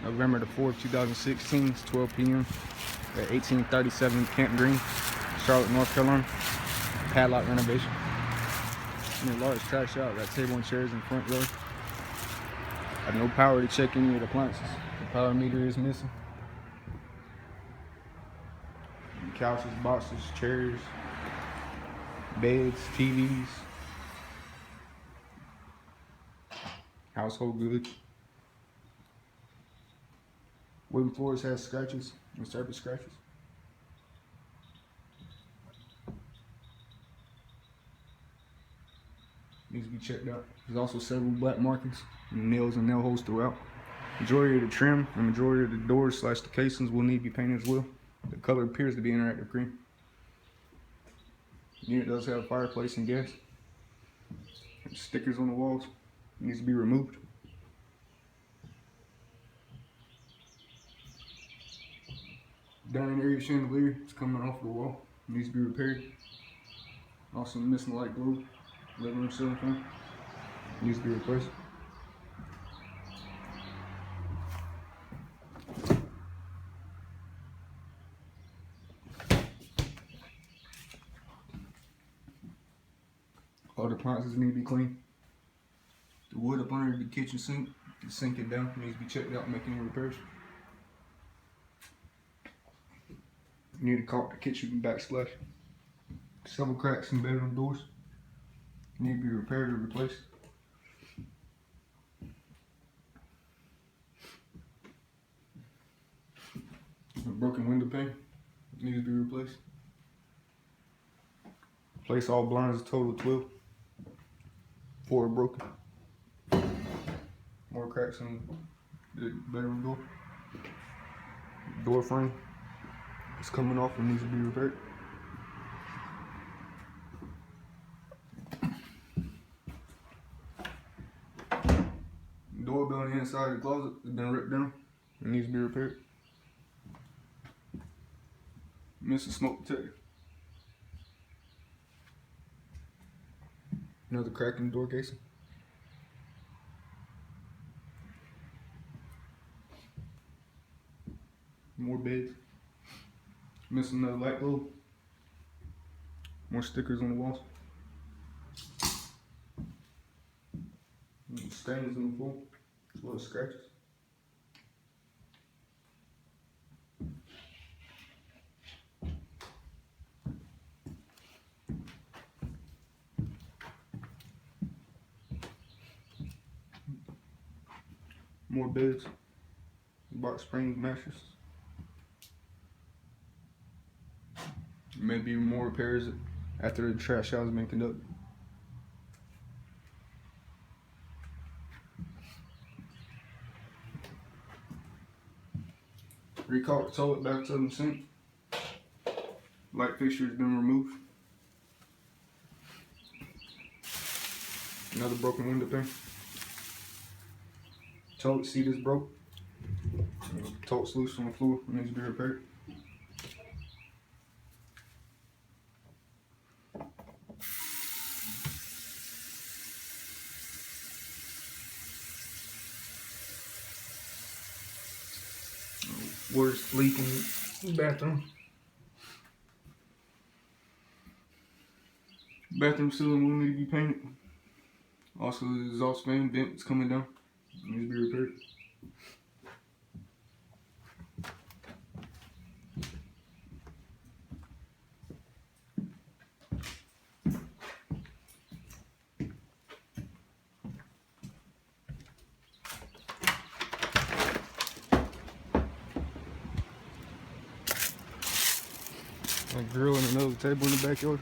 November the 4th, 2016. It's 12 p.m. at 1837 Camp Greene, Charlotte, North Carolina. Padlock renovation. And a large trash out. Got table and chairs in front yard. Have no power to check any of the appliances. The power meter is missing. Couches, boxes, chairs, beds, TVs, household goods. Wooden floors has scratches and surface scratches. Needs to be checked out. There's also several black markings and nails and nail holes throughout. Majority of the trim and majority of the doors / the casings will need to be painted as well. The color appears to be interactive green. The unit does have a fireplace and gas. There's stickers on the walls. It needs to be removed. Dining area chandelier is coming off the wall. It needs to be repaired. Also missing light globe. Living room ceiling fan needs to be replaced. All the appliances need to be cleaned. The wood up under the kitchen sink is sinking down. It needs to be checked out and make any repairs. You need to caulk the kitchen backsplash. Several cracks in bedroom doors need to be repaired or replaced. A broken window pane needs to be replaced. Replace all blinds, a total of 12. 4 are broken. More cracks in the bedroom door. Door frame is coming off and needs to be repaired. Doorbell on the inside of the closet has been ripped down. It needs to be repaired. Missing smoke detector. Another crack in the door casing. More beds. Missing another light bulb. More stickers on the walls. Stains on the floor, as well as scratches. More beds, box springs, mattresses. Maybe more repairs after the trash out has been conducted. Recaulk the toilet, bathtub, and sink. Light fixture has been removed. Another broken window pane. Toilet seat is broke. Toilet's loose on the floor. It needs to be repaired. Water's leaking in the bathroom. Bathroom ceiling will need to be painted. Also, the exhaust fan vent is coming down. It needs to be repaired. A grill and another table in the backyard.